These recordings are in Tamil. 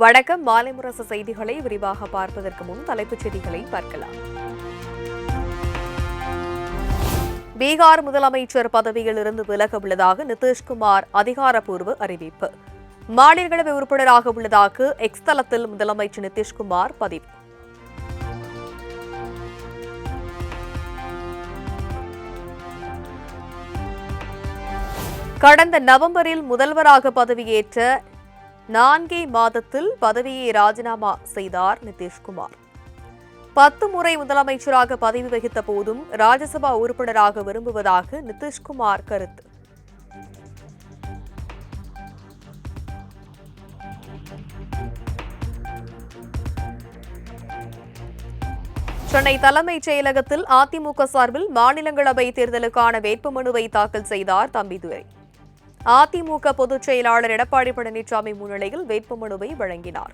வணக்கம். மாலை முரசு செய்திகளை விரிவாக பார்ப்பதற்கு முன் தலைப்புச் செய்திகளை பார்க்கலாம். பீகார் முதலமைச்சர் பதவியில் இருந்து விலக உள்ளதாக நிதிஷ்குமார் அதிகாரப்பூர்வ அறிவிப்பு. மாநிலங்களவை உறுப்பினராக உள்ளதாக எக்ஸ் தளத்தில் முதலமைச்சர் நிதிஷ்குமார் பதிவு. கடந்த நவம்பரில் முதல்வராக பதவியேற்ற 4 மாதத்தில் பதவியை ராஜினாமா செய்தார் நிதிஷ்குமார். 10 முறை முதலமைச்சராக பதவி வகித்த போதும் ராஜ்யசபா உறுப்பினராக விரும்புவதாக நிதிஷ்குமார் கருத்து. சென்னை தலைமைச் செயலகத்தில் அதிமுக சார்பில் மாநிலங்களவை தேர்தலுக்கான வேட்புமனுவை தாக்கல் செய்தார் தம்பிதுரை. அதிமுக பொதுச் செயலாளர் எடப்பாடி பழனிசாமி முன்னிலையில் வேட்புமனுவை வழங்கினார்.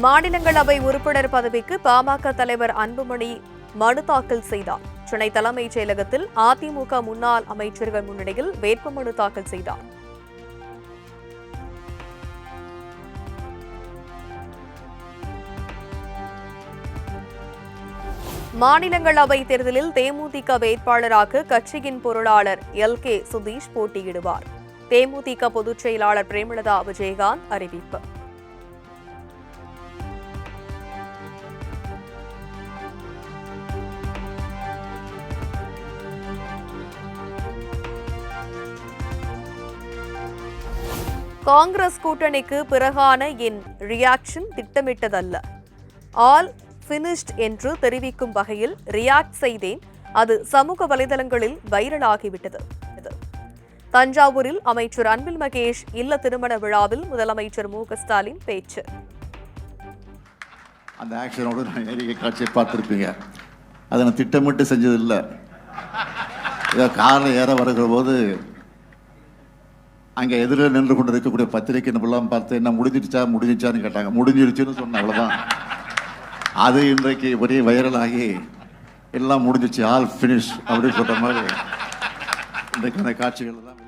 மாநிலங்களவை உறுப்பினர் பதவிக்கு பாமக தலைவர் அன்புமணி மனு தாக்கல் செய்தார். சென்னை தலைமைச் செயலகத்தில் அதிமுக முன்னாள் அமைச்சர்கள் முன்னிலையில் வேட்புமனு தாக்கல் செய்தார். மாநிலங்களவை தேர்தலில் தேமுதிக வேட்பாளராக கட்சியின் பொருளாளர் LK சுதீஷ் போட்டியிடுவார். தேமுதிக பொதுச் செயலாளர் பிரேமலதா விஜயகாந்த் அறிவிப்பு. காங்கிரஸ் கூட்டணிக்கு பிறகான என் ரியாக்ஷன் திட்டமிட்டதல்ல, ஆல் பினிஷ்ட் என்று தெரிவிக்கும் வகையில் ரியாக்ட் செய்தேன். அது சமூக வலைதளங்களில் வைரலாகிவிட்டது. தஞ்சாவூரில் அமைச்சர் அன்பில் மகேஷ் இல்ல திருமண விழாவில் முதலமைச்சர் மு.க. ஸ்டாலின் பேச்சு. அந்த ஆக்ஷனோடு நான் ஏறிய காட்சியை பார்த்துருப்பீங்க. அதை நான் திட்டமிட்டு செஞ்சதில்லை. இதை காரில் ஏற வருகிற போது அங்கே எதிரில் நின்று கொண்டு இருக்கக்கூடிய பத்திரிகை நம்பலாம் பார்த்து என்ன முடிஞ்சிருச்சான்னு கேட்டாங்க. முடிஞ்சிருச்சுன்னு சொன்ன அவ்வளோதான். அது இன்றைக்கு ஒரே வைரலாகி எல்லாம் முடிஞ்சிச்சு, ஆல் ஃபினிஷ் அப்படின்னு சொல்கிற மாதிரி இன்றைக்கான காட்சிகள் தான்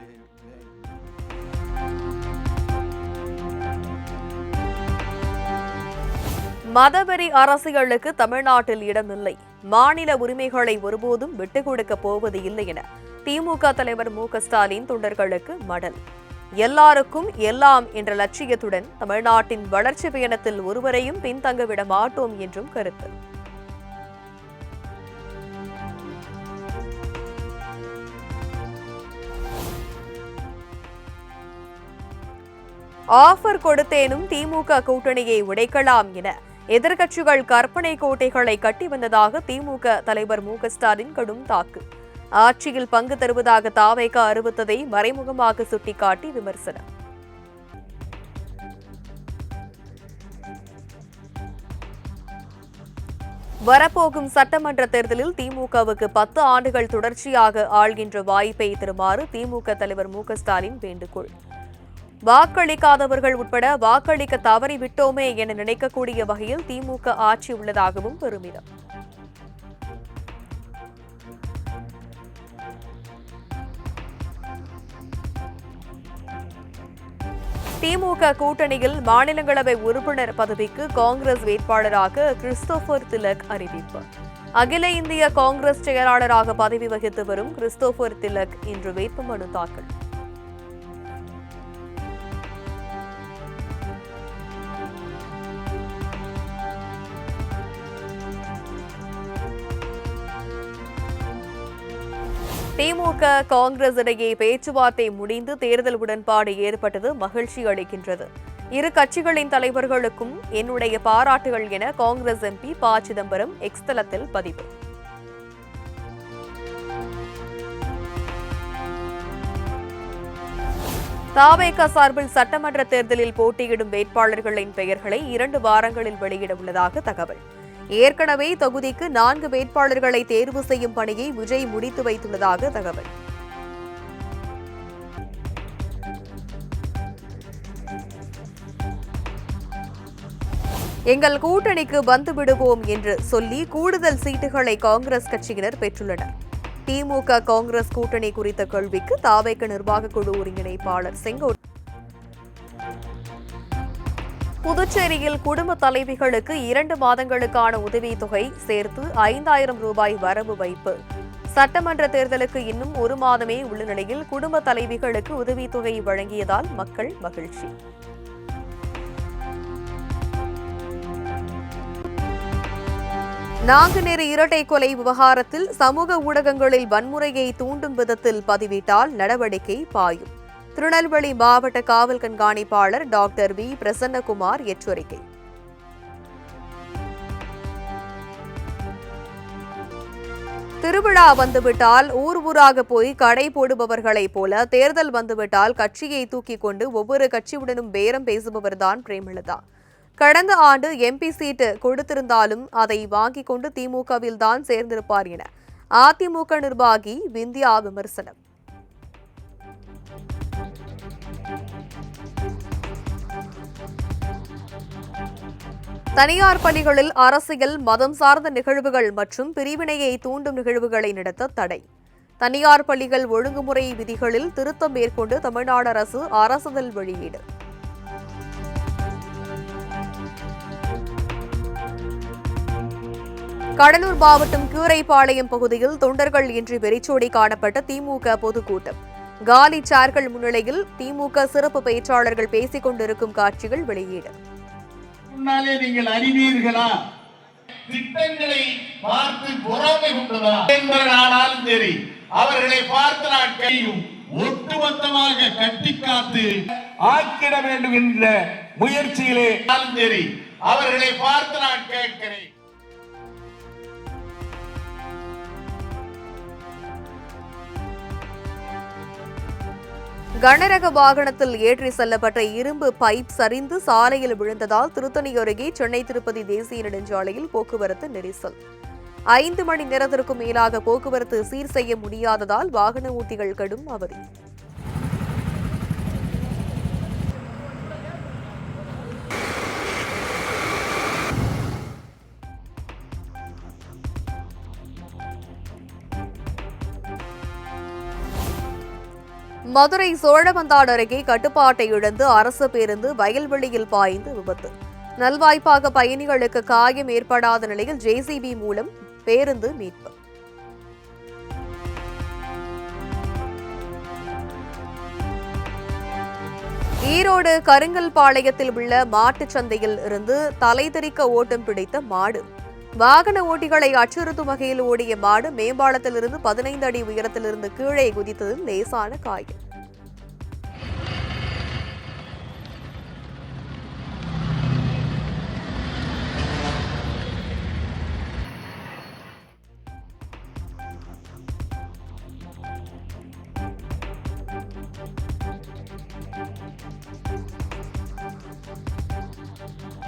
மதவெறி அரசியலுக்கு தமிழ்நாட்டில் இடமில்லை. மாநில உரிமைகளை ஒருபோதும் விட்டுக் கொடுக்க போவது இல்லை என திமுக தலைவர் மு.க. ஸ்டாலின் தொண்டர்களுக்கு மடல். எல்லாருக்கும் எல்லாம் என்ற லட்சியத்துடன் தமிழ்நாட்டின் வளர்ச்சி பயணத்தில் ஒருவரையும் பின்தங்க விட மாட்டோம் என்றும் கருத்து. ஆஃபர் கொடுத்தேனும் திமுக கூட்டணியை உடைக்கலாம் என எதிர்க்கட்சிகள் கற்பனை கோட்டைகளை கட்டி வந்ததாக திமுக தலைவர் மு.க. ஸ்டாலின் கடும் தாக்கு. ஆட்சியில் பங்கு தருவதாக தாவேக அறிவித்ததை மறைமுகமாக சுட்டிக்காட்டி விமர்சனம். வரப்போகும் சட்டமன்ற தேர்தலில் திமுகவுக்கு 10 ஆண்டுகள் தொடர்ச்சியாக ஆள்கின்ற வாய்ப்பை தருமாறு திமுக தலைவர் மு.க. ஸ்டாலின் வேண்டுகோள். வாக்களிக்காதவர்கள் உட்பட வாக்களிக்க தவறிவிட்டோமே என நினைக்கக்கூடிய வகையில் திமுக ஆட்சி உள்ளதாகவும் பெருமிதம். திமுக கூட்டணியில் மாநிலங்களவை உறுப்பினர் பதவிக்கு காங்கிரஸ் வேட்பாளராக கிறிஸ்டோபர் திலக் அறிவிப்பு. அகில இந்திய காங்கிரஸ் செயலாளராக பதவி வகித்து வரும் கிறிஸ்டோபர் திலக் இன்று வேட்புமனு தாக்கல். திமுக காங்கிரஸ் இடையே பேச்சுவார்த்தை முடிந்து தேர்தல் உடன்பாடு ஏற்பட்டது மகிழ்ச்சி அளிக்கின்றது. இரு கட்சிகளின் தலைவர்களுக்கும் என்னுடைய பாராட்டுகள் என காங்கிரஸ் MP ப. சிதம்பரம் எக்ஸ் தளத்தில் பதிவு. தாவேக சார்பில் சட்டமன்ற தேர்தலில் போட்டியிடும் வேட்பாளர்களின் பெயர்களை 2 வாரங்களில் வெளியிட உள்ளதாக தகவல். ஏற்கனவே தொகுதிக்கு 4 வேட்பாளர்களை தேர்வு செய்யும் பணியை விஜய் முடித்து வைத்துள்ளதாக தகவல். எங்கள் கூட்டணிக்கு வந்து விடுவோம் என்று சொல்லி கூடுதல் சீட்டுகளை காங்கிரஸ் கட்சியினர் பெற்றுள்ளனர். திமுக காங்கிரஸ் கூட்டணி குறித்த கேள்விக்கு தாவேக நிர்வாக குழு ஒருங்கிணைப்பாளர் செங்கோட்டையன் புதுச்சேரியில் குடும்ப தலைவிகளுக்கு 2 மாதங்களுக்கான உதவித்தொகை சேர்த்து 5000 ரூபாய் வரவு வைப்பு. சட்டமன்ற தேர்தலுக்கு இன்னும் 1 மாதமே உள்ள நிலையில் குடும்ப தலைவிகளுக்கு உதவித்தொகை வழங்கியதால் மக்கள் மகிழ்ச்சி. நாங்குநேரி இரட்டை கொலை விவகாரத்தில் சமூக ஊடகங்களில் வன்முறையை தூண்டும் விதத்தில் பதிவிட்டால் நடவடிக்கை பாயும். திருநெல்வேலி மாவட்ட காவல் கண்காணிப்பாளர் டாக்டர் வி பிரசன்னகுமார் எச்சரிக்கை. திருவிழா வந்துவிட்டால் ஊராக போய் கடை போடுபவர்களைப் போல தேர்தல் வந்துவிட்டால் கட்சியை தூக்கிக் கொண்டு ஒவ்வொரு கட்சியுடனும் பேரம் பேசுபவர்தான் பிரேமலதா. கடந்த ஆண்டு எம்பி சீட்டு கொடுத்திருந்தாலும் அதை வாங்கிக் கொண்டு திமுகவில் தான் சேர்ந்திருப்பார் என அதிமுக நிர்வாகி விந்தியா விமர்சனம். தனியார் பள்ளிகளில் அரசியல், மதம் சார்ந்த நிகழ்வுகள் மற்றும் பிரிவினையை தூண்டும் நிகழ்வுகளை நடத்த தடை. தனியார் பள்ளிகள் ஒழுங்குமுறை விதிகளில் திருத்தம் மேற்கொண்டு தமிழ்நாடு அரசு அரசிதழ் வெளியீடு. கடலூர் மாவட்டம் கீரைப்பாளையம் பகுதியில் தொண்டர்கள் இன்றி வெறிச்சோடி காணப்பட்ட திமுக பொதுக்கூட்டம். காலி சேர்கள் முன்னிலையில் திமுக சிறப்பு பேச்சாளர்கள் பேசிக் கொண்டிருக்கும் காட்சிகள் வெளியீடு. முன்னாலே நீங்கள் அறிவீர்களா? திட்டங்களை பார்த்து பொறாமை கொண்டதா என்பவர்களானாலும் சரி, அவர்களை பார்த்து நான் கையும் ஒட்டுமொத்தமாக கட்டி காத்து ஆக்கிட வேண்டும் என்ற முயற்சியிலே சரி, அவர்களை பார்த்து நான் கேட்கிறேன். கனரக வாகனத்தில் ஏற்றி செல்லப்பட்ட இரும்பு பைப் சரிந்து சாலையில் விழுந்ததால் திருத்தணி அருகே சென்னை திருப்பதி தேசிய நெடுஞ்சாலையில் போக்குவரத்து நெரிசல். 5 மணி நேரத்திற்கும் மேலாக போக்குவரத்து சீர் செய்ய முடியாததால் வாகன ஓட்டிகள் கடும் அவதி. மதுரை சோழவந்தான் அருகே கட்டுப்பாட்டை இழந்து அரசு பேருந்து வயல்வெளியில் பாய்ந்து விபத்து. நல்வாய்ப்பாக பயணிகளுக்கு காயம் ஏற்படாத நிலையில் ஜேசிபி மூலம் பேருந்து மீட்பு. ஈரோடு கருங்கல்பாளையத்தில் உள்ள மாட்டுச் சந்தையில் இருந்து தலைதெறிக்க ஓட்டம் பிடித்த மாடு. வாகன ஓட்டிகளை அச்சுறுத்தும் வகையில் ஓடிய மாடு மேம்பாலத்திலிருந்து 15 அடி உயரத்திலிருந்து கீழே குதித்ததில் லேசான காயம்.